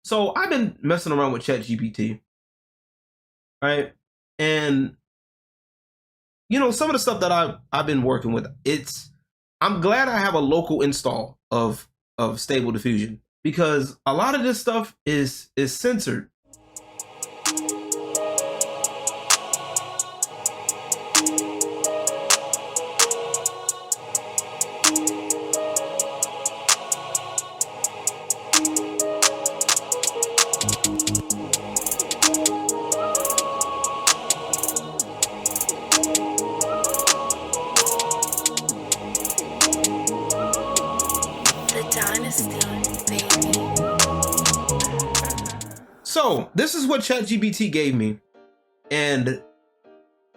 So I've been messing around with ChatGPT, right? And some of the stuff that I've been working with, I'm glad I have a local install of Stable Diffusion, because a lot of this stuff is censored. Dynasty, baby. So this is what ChatGPT gave me, and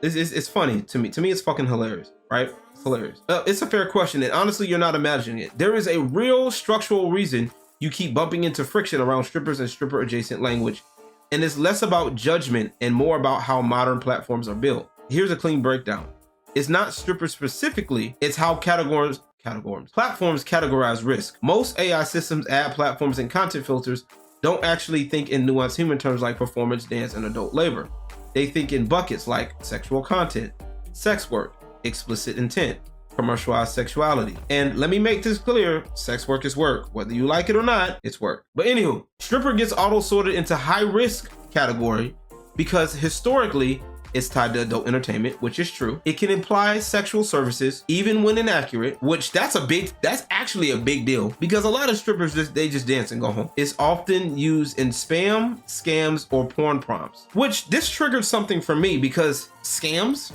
it's funny to me. To me, it's fucking hilarious, right? It's hilarious. It's a fair question, and honestly, you're not imagining it. There is a real structural reason you keep bumping into friction around strippers and stripper-adjacent language, and it's less about judgment and more about how modern platforms are built. Here's a clean breakdown. It's not strippers specifically, it's how platforms categorize risk. Most AI systems, ad platforms, and content filters don't actually think in nuanced human terms like performance, dance, and adult labor. They think in buckets like sexual content, sex work, explicit intent, commercialized sexuality. And let me make this clear, sex work is work. Whether you like it or not, it's work. But anywho, stripper gets auto-sorted into high risk category because historically, it's tied to adult entertainment, which is true. It can imply sexual services, even when inaccurate, which that's actually a big deal, because a lot of strippers, they just dance and go home. It's often used in spam, scams, or porn prompts, which this triggered something for me, because scams?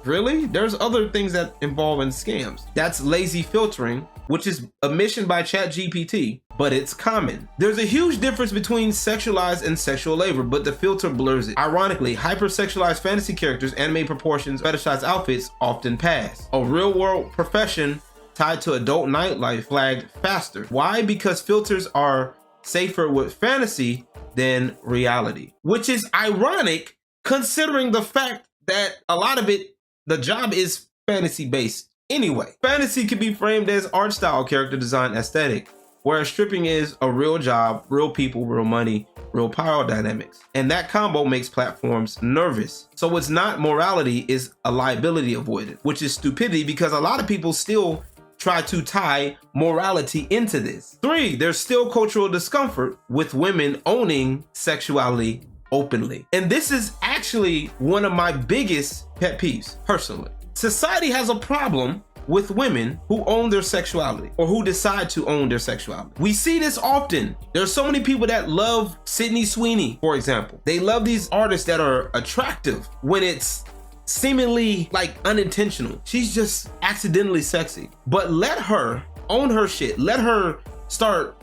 Really? There's other things that involve in scams. That's lazy filtering, which is a mission by ChatGPT, but it's common. There's a huge difference between sexualized and sexual labor, but the filter blurs it. Ironically, hypersexualized fantasy characters, anime proportions, fetishized outfits often pass. A real-world profession tied to adult nightlife flagged faster. Why? Because filters are safer with fantasy than reality, which is ironic considering the fact that a lot of it, the job is fantasy based anyway. Fantasy can be framed as art style, character design, aesthetic, whereas stripping is a real job, real people, real money, real power dynamics. And that combo makes platforms nervous. So it's not morality, is a liability avoided, which is stupidity, because a lot of people still try to tie morality into this. 3, there's still cultural discomfort with women owning sexuality openly. And this is actually one of my biggest pet peeves, personally. Society has a problem with women who own their sexuality or who decide to own their sexuality. We see this often. There's so many people that love Sydney Sweeney, for example. They love these artists that are attractive when it's seemingly like unintentional. She's just accidentally sexy. But let her own her shit. Let her start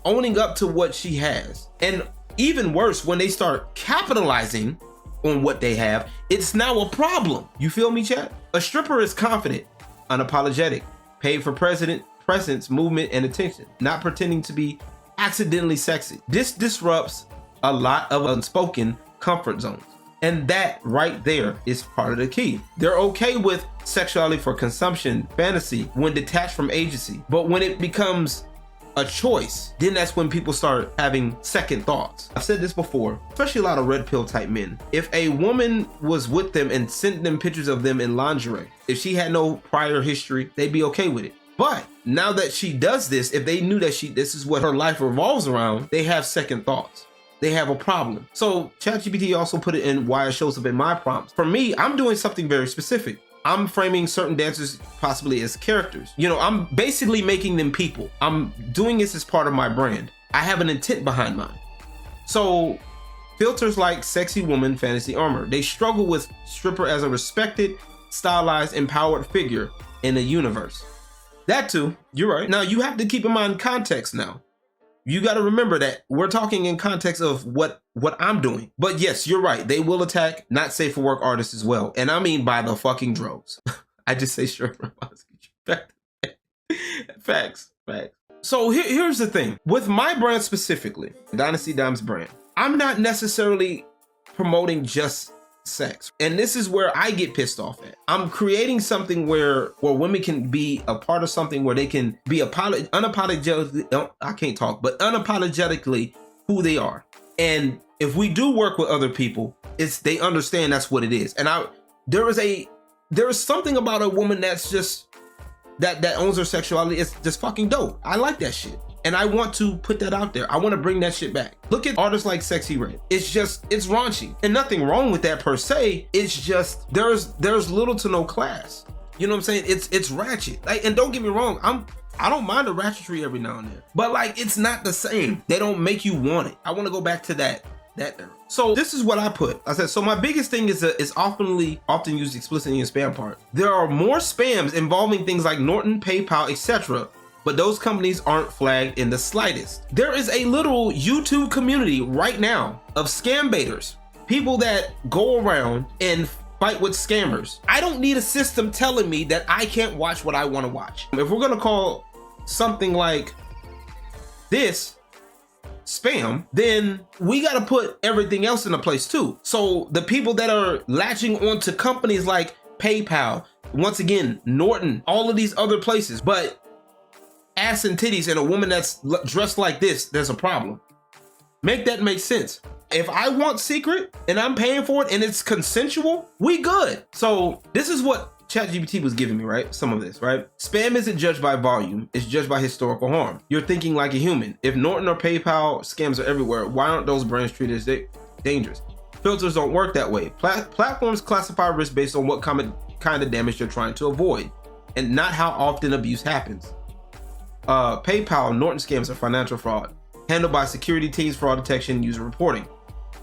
owning up to what she has. And even worse, when they start capitalizing on what they have, it's now a problem. You feel me, chat? A stripper is confident, unapologetic, paid for presence, movement, and attention, not pretending to be accidentally sexy. This disrupts a lot of unspoken comfort zones. And that right there is part of the key. They're okay with sexuality for consumption, fantasy, when detached from agency. But when it becomes a choice, then that's when people start having second thoughts. I've said this before, especially a lot of red pill type men. If a woman was with them and sent them pictures of them in lingerie, if she had no prior history, they'd be okay with it. But now that she does this, if they knew that this is what her life revolves around, they have second thoughts. They have a problem. So ChatGPT also put it in why it shows up in my prompts. For me, I'm doing something very specific. I'm framing certain dancers possibly as characters. I'm basically making them people. I'm doing this as part of my brand. I have an intent behind mine. So filters like sexy woman, fantasy armor, they struggle with stripper as a respected, stylized, empowered figure in the universe. That too, you're right. Now you have to keep in mind context now. You got to remember that we're talking in context of what I'm doing. But yes, you're right. They will attack not safe for work artists as well. And I mean by the fucking droves. I just say straight from facts. So here's the thing. With my brand specifically, Dynasty Dime's brand, I'm not necessarily promoting just sex. And this is where I get pissed off at. I'm creating something where women can be a part of something where they can be unapologetically who they are. And if we do work with other people, they understand that's what it is. And there is something about a woman that's just that owns her sexuality. It's just fucking dope. I like that shit. And I want to put that out there. I want to bring that shit back. Look at artists like Sexy Red. It's raunchy. And nothing wrong with that per se. It's just there's little to no class. You know what I'm saying? It's ratchet. Like, and don't get me wrong, I don't mind the ratchetry every now and then. But like, it's not the same. They don't make you want it. I want to go back to that era. So this is what I put. I said, so my biggest thing is often used explicitly in spam part. There are more spams involving things like Norton, PayPal, etc., but those companies aren't flagged in the slightest. There is a literal YouTube community right now of scam baiters, people that go around and fight with scammers. I don't need a system telling me that I can't watch what I want to watch. If we're gonna call something like this spam, then we got to put everything else into place too. So the people that are latching onto companies like PayPal, once again, Norton, all of these other places, but ass and titties and a woman that's dressed like this, there's a problem. Make that make sense. If I want secret and I'm paying for it and it's consensual, we good. So this is what ChatGPT was giving me, right? Some of this, right? Spam isn't judged by volume, it's judged by historical harm. You're thinking like a human. If Norton or PayPal scams are everywhere, why aren't those brands treated as dangerous? Filters don't work that way. Platforms classify risk based on what kind of damage you're trying to avoid, and not how often abuse happens. PayPal, Norton scams are financial fraud, handled by security teams, fraud detection, user reporting.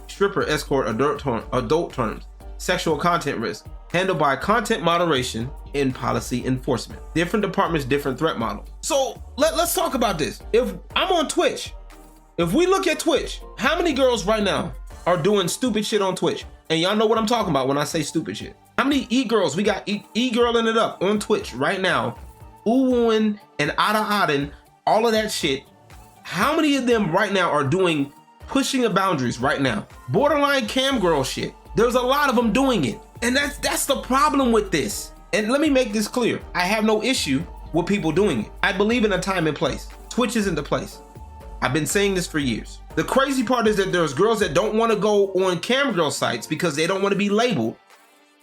Stripper, escort, adult terms, sexual content risk, handled by content moderation and policy enforcement. Different departments, different threat model. So let's talk about this. If I'm on Twitch, if we look at Twitch, how many girls right now are doing stupid shit on Twitch? And y'all know what I'm talking about when I say stupid shit. How many e-girls? We got e-girling it up on Twitch right now, ooh-wooing and ada-adding, all of that shit. How many of them right now are pushing the boundaries right now? Borderline cam girl shit. There's a lot of them doing it. And that's the problem with this. And let me make this clear. I have no issue with people doing it. I believe in a time and place. Twitch isn't the place. I've been saying this for years. The crazy part is that there's girls that don't want to go on cam girl sites because they don't want to be labeled,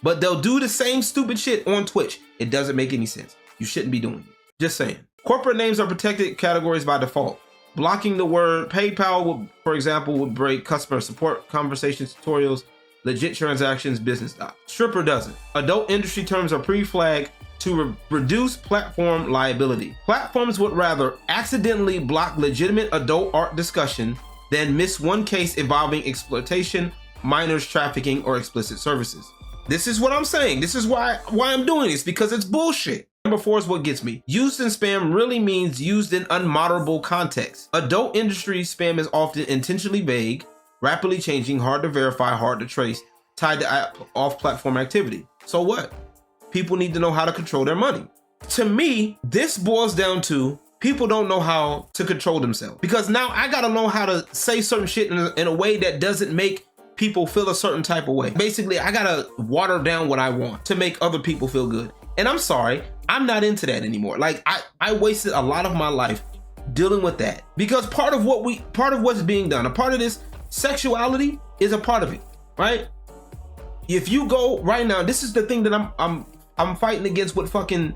but they'll do the same stupid shit on Twitch. It doesn't make any sense. You shouldn't be doing it. Just saying. Corporate names are protected categories by default. Blocking the word PayPal, for example, would break customer support conversations, tutorials, legit transactions, business docs. Stripper doesn't. Adult industry terms are pre-flagged to reduce platform liability. Platforms would rather accidentally block legitimate adult art discussion than miss one case involving exploitation, minors trafficking, or explicit services. This is what I'm saying. This is why I'm doing this, because it's bullshit. Number 4 is what gets me. Used in spam really means used in unmoderable context. Adult industry spam is often intentionally vague, rapidly changing, hard to verify, hard to trace, tied to off-platform activity. So what? People need to know how to control their money. To me, this boils down to people don't know how to control themselves. Because now I gotta know how to say certain shit in a way that doesn't make people feel a certain type of way. Basically, I gotta water down what I want to make other people feel good. And I'm sorry, I'm not into that anymore. Like I wasted a lot of my life dealing with that, because part of what's being done, a part of this sexuality is a part of it, right? If you go right now, this is the thing that I'm fighting against with fucking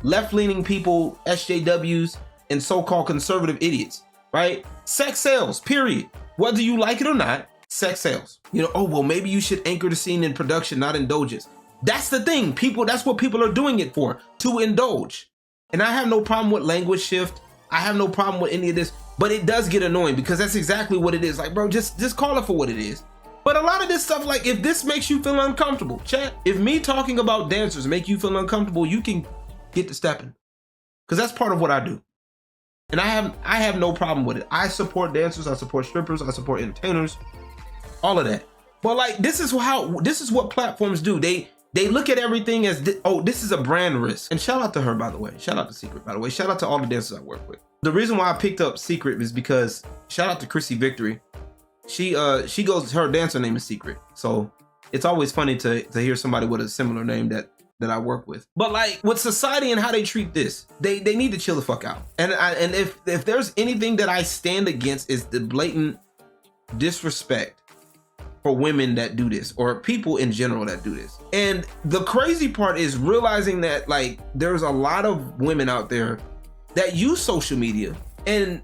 left-leaning people, SJWs, and so-called conservative idiots, right? Sex sells, period. Whether you like it or not, sex sells. You know, oh, well, maybe you should anchor the scene in production, not indulgence. That's the thing, people, that's what people are doing it for, to indulge. And I have no problem with language shift. I have no problem with any of this, but it does get annoying because that's exactly what it is. Like, bro, just call it for what it is. But a lot of this stuff, like, if this makes you feel uncomfortable, chat, if me talking about dancers make you feel uncomfortable, you can get to stepping, because that's part of what I do. And I have no problem with it. I support dancers, I support strippers, I support entertainers, all of that. But like, this is what platforms do. They look at everything as, this is a brand risk. And shout out to her, by the way. Shout out to Secret, by the way. Shout out to all the dancers I work with. The reason why I picked up Secret is because, shout out to Chrissy Victory. She goes, her dancer name is Secret. So it's always funny to hear somebody with a similar name that I work with. But like, with society and how they treat this, they need to chill the fuck out. And if there's anything that I stand against, is the blatant disrespect for women that do this, or people in general that do this. And the crazy part is realizing that like there's a lot of women out there that use social media, and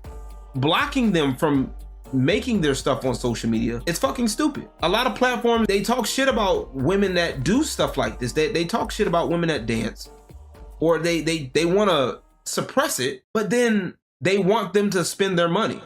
blocking them from making their stuff on social media, it's fucking stupid. A lot of platforms, they talk shit about women that do stuff like this. They talk shit about women that dance, or they want to suppress it, but then they want them to spend their money.